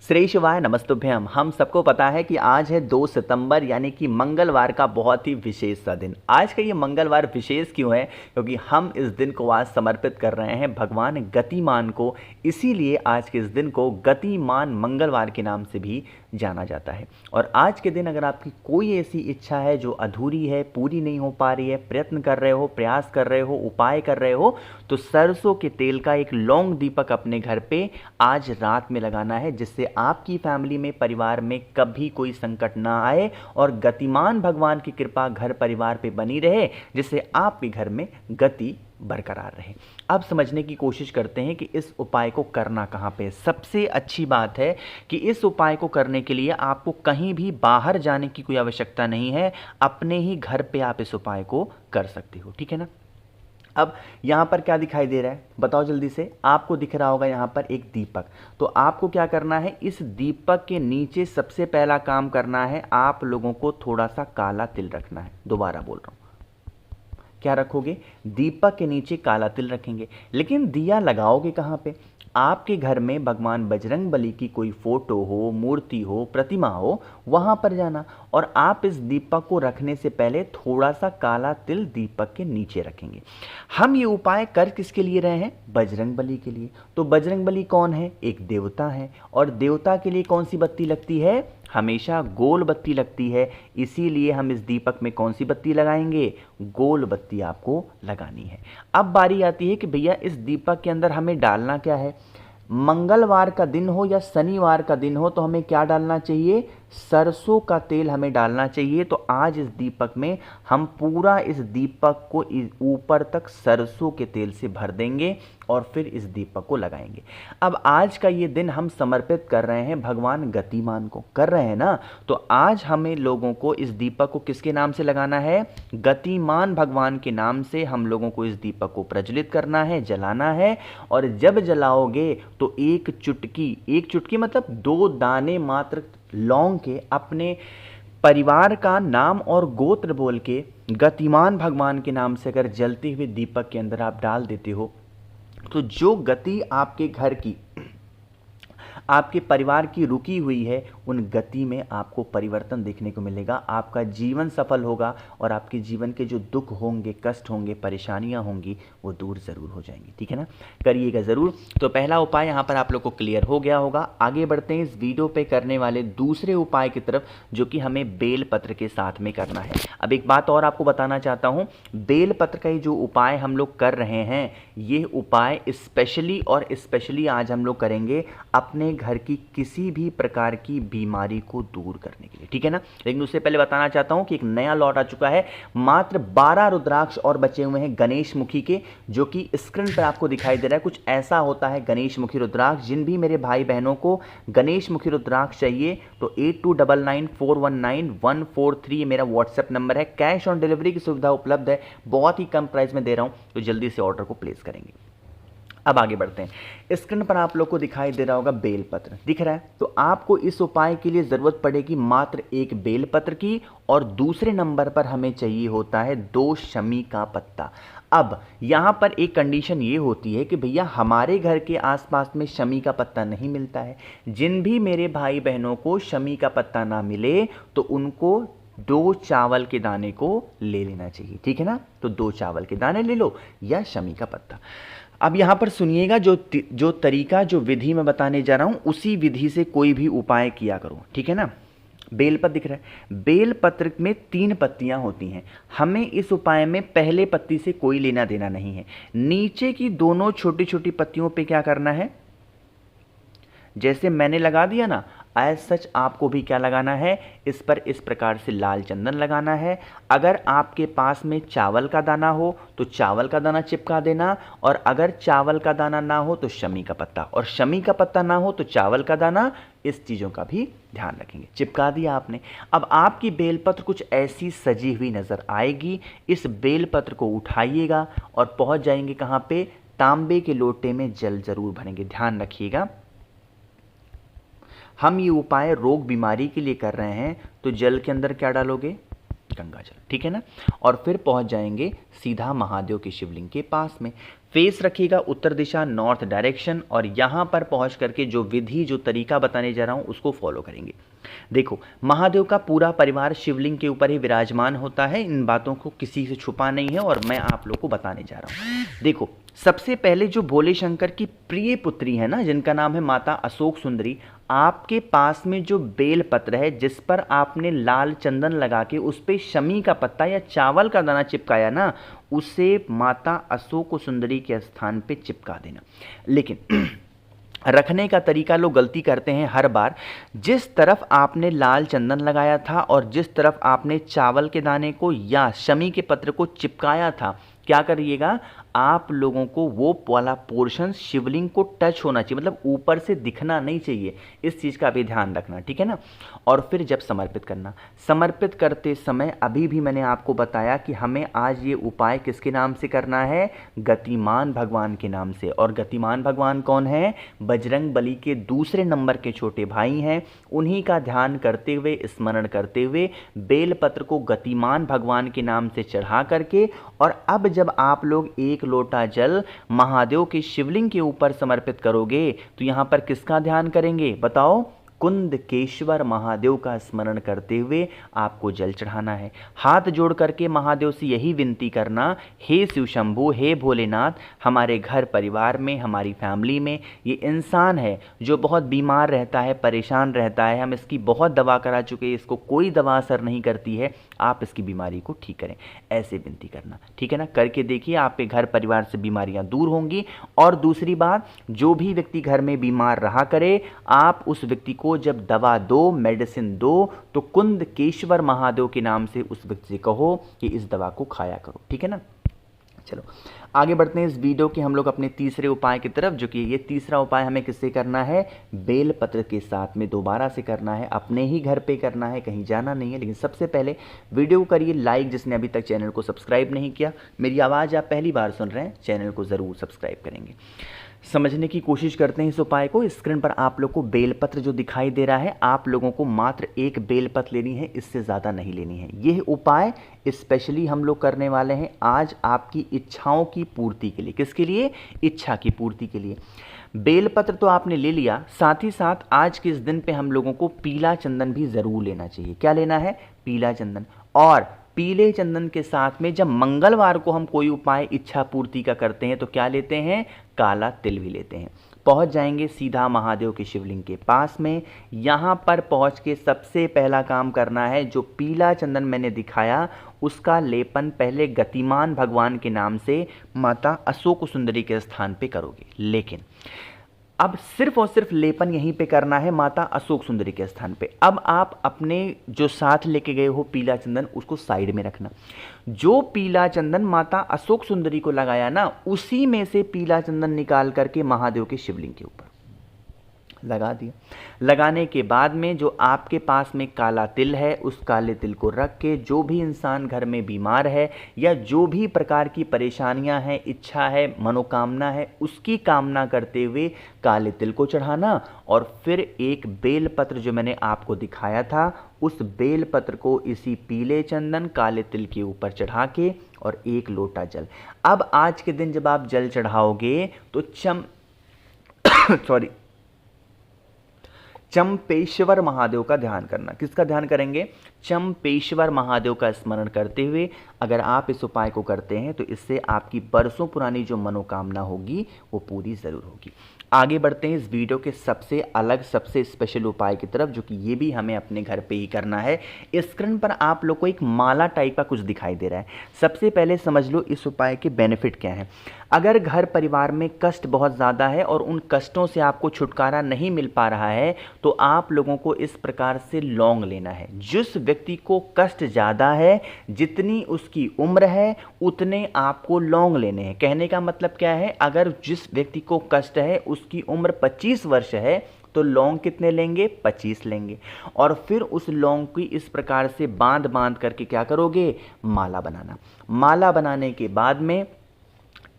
श्री शिवाय नमस्तुभ्यम। हम सबको पता है कि आज है 2 सितंबर यानी कि मंगलवार का बहुत ही विशेष सा दिन। आज का ये मंगलवार विशेष क्यों है? क्योंकि हम इस दिन को आज समर्पित कर रहे हैं भगवान गतिमान को। इसीलिए आज के इस दिन को गतिमान मंगलवार के नाम से भी जाना जाता है। और आज के दिन अगर आपकी कोई ऐसी इच्छा है जो अधूरी है, पूरी नहीं हो पा रही है, प्रयत्न कर रहे हो, प्रयास कर रहे हो, उपाय कर रहे हो, तो सरसों के तेल का एक लौंग दीपक अपने घर पे आज रात में लगाना है, जिससे आपकी फैमिली में, परिवार में कभी कोई संकट ना आए और गतिमान भगवान की कृपा घर परिवार पे बनी रहे, जिससे आपके घर में गति बरकरार रहे। अब समझने की कोशिश करते हैं कि इस उपाय को करना कहाँ पे। सबसे अच्छी बात है कि इस उपाय को करने के लिए आपको कहीं भी बाहर जाने की कोई आवश्यकता नहीं है। अपने ही घर पे आप इस उपाय को कर सकते हो, ठीक है ना। अब यहाँ पर क्या दिखाई दे रहा है बताओ जल्दी से। आपको दिख रहा होगा यहाँ पर एक दीपक। तो आपको क्या करना है, इस दीपक के नीचे सबसे पहला काम करना है, आप लोगों को थोड़ा सा काला तिल रखना है। दोबारा बोल रहा हूँ, क्या रखोगे? दीपक के नीचे काला तिल रखेंगे। लेकिन दिया लगाओगे कहाँ पे? आपके घर में भगवान बजरंग बली की कोई फोटो हो, मूर्ति हो, प्रतिमा हो, वहां पर जाना और आप इस दीपक को रखने से पहले थोड़ा सा काला तिल दीपक के नीचे रखेंगे। हम ये उपाय कर किसके लिए रहे हैं? बजरंग बली के लिए। तो बजरंग बली कौन है? एक देवता है। और देवता के लिए कौन सी बत्ती लगती है? हमेशा गोल बत्ती लगती है। इसीलिए हम इस दीपक में कौन सी बत्ती लगाएंगे? गोल बत्ती आपको लगानी है। अब बारी आती है कि भैया इस दीपक के अंदर हमें डालना क्या है। मंगलवार का दिन हो या शनिवार का दिन हो तो हमें क्या डालना चाहिए? सरसों का तेल हमें डालना चाहिए। तो आज इस दीपक में हम पूरा इस दीपक को ऊपर तक सरसों के तेल से भर देंगे और फिर इस दीपक को लगाएंगे। अब आज का ये दिन हम समर्पित कर रहे हैं भगवान गतिमान को, कर रहे हैं ना। तो आज हमें लोगों को इस दीपक को किसके नाम से लगाना है? गतिमान भगवान के नाम से हम लोगों को इस दीपक को प्रज्वलित करना है, जलाना है। और जब जलाओगे तो एक चुटकी मतलब 2 दाने मात्र लौंग के अपने परिवार का नाम और गोत्र बोल के गतिमान भगवान के नाम से अगर जलते हुए दीपक के अंदर आप डाल देते हो तो जो गति आपके घर की, आपके परिवार की रुकी हुई है, उन गति में आपको परिवर्तन देखने को मिलेगा। आपका जीवन सफल होगा और आपके जीवन के जो दुख होंगे, कष्ट होंगे, परेशानियां होंगी, वो दूर ज़रूर हो जाएंगी, ठीक है ना। करिएगा ज़रूर। तो पहला उपाय यहाँ पर आप लोग को क्लियर हो गया होगा। आगे बढ़ते हैं इस वीडियो पे करने वाले दूसरे उपाय की तरफ, जो कि हमें बेलपत्र के साथ में करना है। अब एक बात और आपको बताना चाहता हूँ, बेलपत्र का ये जो उपाय हम लोग कर रहे हैं, ये उपाय स्पेशली आज हम लोग करेंगे अपने घर की किसी भी प्रकार की बीमारी को दूर करने के लिए, ठीक है ना। लेकिन उससे पहले बताना चाहता हूं कि एक नया लॉट आ चुका है। मात्र 12 रुद्राक्ष और बचे हुए हैं गणेश मुखी के, जो कि स्क्रीन पर आपको दिखाई दे रहा है। कुछ ऐसा होता है गणेश मुखी रुद्राक्ष। जिन भी मेरे भाई बहनों को गणेश मुखी रुद्राक्ष चाहिए तो 8299419143 मेरा व्हाट्सएप नंबर है। कैश ऑन डिलीवरी की सुविधा उपलब्ध है। बहुत ही कम प्राइस में दे रहा हूं, तो जल्दी से ऑर्डर को प्लेस करेंगे। अब आगे बढ़ते हैं। स्क्रीन पर आप लोग को दिखाई दे रहा होगा बेलपत्र, दिख रहा है। तो आपको इस उपाय के लिए जरूरत पड़ेगी मात्र एक बेलपत्र की, और दूसरे नंबर पर हमें चाहिए होता है 2 शमी का पत्ता। अब यहां पर एक कंडीशन ये होती है कि भैया हमारे घर के आसपास में शमी का पत्ता नहीं मिलता है। जिन भी मेरे भाई बहनों को शमी का पत्ता ना मिले तो उनको 2 चावल के दाने को ले लेना चाहिए, ठीक है ना। तो 2 चावल के दाने ले लो या शमी का पत्ता। अब यहाँ पर सुनिएगा, जो तरीका, जो विधि मैं बताने जा रहा हूँ, उसी विधि से कोई भी उपाय किया करो, ठीक है ना। बेलपत्र दिख रहा है। बेलपत्र में 3 पत्तियां होती हैं। हमें इस उपाय में पहले पत्ती से कोई लेना देना नहीं है। नीचे की दोनों छोटी छोटी पत्तियों पे क्या करना है, जैसे मैंने लगा दिया ना, एज सच आपको भी क्या लगाना है, इस पर इस प्रकार से लाल चंदन लगाना है। अगर आपके पास में चावल का दाना हो तो चावल का दाना चिपका देना, और अगर चावल का दाना ना हो तो शमी का पत्ता, और शमी का पत्ता ना हो तो चावल का दाना। इस चीज़ों का भी ध्यान रखेंगे। चिपका दिया आपने। अब आपकी बेलपत्र कुछ ऐसी सजी हुई नजर आएगी। इस बेलपत्र को उठाइएगा और पहुंच जाएंगे कहाँ पे? तांबे के लोटे में जल जरूर भरेंगे। ध्यान रखिएगा, हम ये उपाय रोग बीमारी के लिए कर रहे हैं। तो जल के अंदर क्या डालोगे? गंगा जल, ठीक है ना। और फिर पहुंच जाएंगे सीधा महादेव के शिवलिंग के पास में। फेस रखिएगा उत्तर दिशा, नॉर्थ डायरेक्शन, और यहाँ पर पहुँच करके जो विधि, जो तरीका बताने जा रहा हूँ उसको फॉलो करेंगे। देखो, महादेव का पूरा परिवार शिवलिंग के ऊपर ही विराजमान होता है, इन बातों को किसी से छुपा नहीं है और मैं आप लोग को बताने जा रहा हूँ। देखो, सबसे पहले जो भोले शंकर की प्रिय पुत्री है ना, जिनका नाम है माता अशोक सुंदरी, आपके पास में जो बेल पत्र है जिस पर आपने लाल चंदन लगा के उस पर शमी का पत्ता या चावल का दाना चिपकाया ना, उसे माता अशोक सुंदरी के स्थान पे चिपका देना। लेकिन रखने का तरीका लोग गलती करते हैं हर बार। जिस तरफ आपने लाल चंदन लगाया था और जिस तरफ आपने चावल के दाने को या शमी के पत्र को चिपकाया था, क्या करिएगा, आप लोगों को वो वाला पोर्शन शिवलिंग को टच होना चाहिए, मतलब ऊपर से दिखना नहीं चाहिए। इस चीज़ का भी ध्यान रखना, ठीक है ना। और फिर जब समर्पित करना, समर्पित करते समय अभी भी मैंने आपको बताया कि हमें आज ये उपाय किसके नाम से करना है, गतिमान भगवान के नाम से। और गतिमान भगवान कौन है, बजरंग बली के दूसरे नंबर के छोटे भाई हैं। उन्हीं का ध्यान करते हुए, स्मरण करते हुए बेलपत्र को गतिमान भगवान के नाम से चढ़ा करके, और अब जब आप लोग एक लोटा जल महादेव के शिवलिंग के ऊपर समर्पित करोगे तो यहां पर किसका ध्यान करेंगे बताओ, कुंदकेश्वर महादेव का स्मरण करते हुए आपको जल चढ़ाना है। हाथ जोड़ करके महादेव से यही विनती करना, हे शिव शंभू, हे भोलेनाथ, हमारे घर परिवार में, हमारी फैमिली में ये इंसान है जो बहुत बीमार रहता है, परेशान रहता है, हम इसकी बहुत दवा करा चुके हैं, इसको कोई दवा असर नहीं करती है, आप इसकी बीमारी को ठीक करें। ऐसे विनती करना, ठीक है ना। करके देखिए, आपके घर परिवार से बीमारियां दूर होंगी। और दूसरी बात, जो भी व्यक्ति घर में बीमार रहा करे, आप उस व्यक्ति को जब दवा दो, मेडिसिन दो, तो कुंदकेश्वर महादेव के नाम से उस व्यक्ति से कहो कि इस दवा को खाया करो, ठीक है ना। चलो आगे बढ़ते हैं इस वीडियो के हम लोग अपने तीसरे उपाय की तरफ, जो कि ये तीसरा उपाय हमें किससे करना है, बेल पत्र के साथ में दोबारा से करना है, अपने ही घर पे करना है, कहीं जाना नहीं है। लेकिन सबसे पहले वीडियो को करिए लाइक, जिसने अभी तक चैनल को सब्सक्राइब नहीं किया। मेरी आवाज़ आप पहली बार सुन रहे हैं, चैनल को ज़रूर सब्सक्राइब करेंगे। समझने की कोशिश करते हैं इस उपाय को। स्क्रीन पर आप लोग को बेलपत्र जो दिखाई दे रहा है, आप लोगों को मात्र एक बेलपत्र लेनी है, इससे ज़्यादा नहीं लेनी है। यह उपाय स्पेशली हम लोग करने वाले हैं आज आपकी इच्छाओं की पूर्ति के लिए। किसके लिए, इच्छा की पूर्ति के लिए। बेलपत्र तो आपने ले लिया, साथ ही साथ आज के इस दिन पे हम लोगों को पीला चंदन भी ज़रूर लेना चाहिए। क्या लेना है, पीला चंदन। और पीले चंदन के साथ में जब मंगलवार को हम कोई उपाय इच्छा पूर्ति का करते हैं तो क्या लेते हैं, काला तिल भी लेते हैं। पहुंच जाएंगे सीधा महादेव के शिवलिंग के पास में। यहाँ पर पहुंच के सबसे पहला काम करना है, जो पीला चंदन मैंने दिखाया उसका लेपन पहले गतिमान भगवान के नाम से माता अशोक सुंदरी के स्थान पे करोगे। लेकिन अब सिर्फ और सिर्फ लेपन यहीं पे करना है माता अशोक सुंदरी के स्थान पे। अब आप अपने जो साथ लेके गए हो पीला चंदन, उसको साइड में रखना। जो पीला चंदन माता अशोक सुंदरी को लगाया ना, उसी में से पीला चंदन निकाल करके महादेव के शिवलिंग के ऊपर लगा दिया। लगाने के बाद में जो आपके पास में काला तिल है, उस काले तिल को रख के जो भी इंसान घर में बीमार है या जो भी प्रकार की परेशानियां हैं, इच्छा है, मनोकामना है, उसकी कामना करते हुए काले तिल को चढ़ाना। और फिर एक बेलपत्र जो मैंने आपको दिखाया था, उस बेलपत्र को इसी पीले चंदन काले तिल के ऊपर चढ़ा के और एक लोटा जल। अब आज के दिन जब आप जल चढ़ाओगे तो चंपेश्वर महादेव का ध्यान करना। किसका ध्यान करेंगे, चंपेश्वर महादेव का स्मरण करते हुए अगर आप इस उपाय को करते हैं तो इससे आपकी बरसों पुरानी जो मनोकामना होगी वो पूरी ज़रूर होगी। आगे बढ़ते हैं इस वीडियो के सबसे अलग, सबसे स्पेशल उपाय की तरफ, जो कि ये भी हमें अपने घर पे ही करना है। स्क्रीन पर आप लोग को एक माला टाइप का कुछ दिखाई दे रहा है। सबसे पहले समझ लो इस उपाय के बेनिफिट क्या है। अगर घर परिवार में कष्ट बहुत ज़्यादा है और उन कष्टों से आपको छुटकारा नहीं मिल पा रहा है, तो आप लोगों को इस प्रकार से लौंग लेना है। जिस व्यक्ति को कष्ट ज़्यादा है, जितनी उसकी उम्र है उतने आपको लौंग लेने हैं। कहने का मतलब क्या है, अगर जिस व्यक्ति को कष्ट है उसकी उम्र 25 वर्ष है तो लौंग कितने लेंगे, 25 लेंगे। और फिर उस लौंग की इस प्रकार से बांध करके क्या करोगे, माला बनाना। माला बनाने के बाद में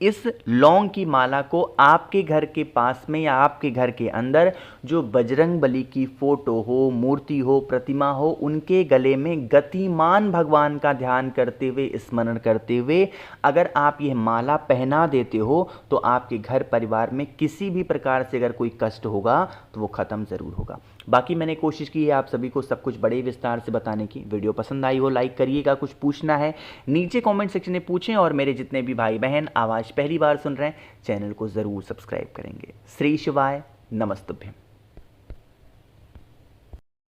इस लौंग की माला को आपके घर के पास में या आपके घर के अंदर जो बजरंग बली की फोटो हो, मूर्ति हो, प्रतिमा हो, उनके गले में गतिमान भगवान का ध्यान करते हुए, स्मरण करते हुए अगर आप यह माला पहना देते हो तो आपके घर परिवार में किसी भी प्रकार से अगर कोई कष्ट होगा तो वो ख़त्म ज़रूर होगा। बाकी मैंने कोशिश की है आप सभी को सब कुछ बड़े विस्तार से बताने की। वीडियो पसंद आई हो लाइक करिएगा, कुछ पूछना है नीचे कमेंट सेक्शन में पूछें, और मेरे जितने भी भाई बहन आवाज़ पहली बार सुन रहे हैं चैनल को ज़रूर सब्सक्राइब करेंगे। श्री शिवाय, नमस्तुभ्यम।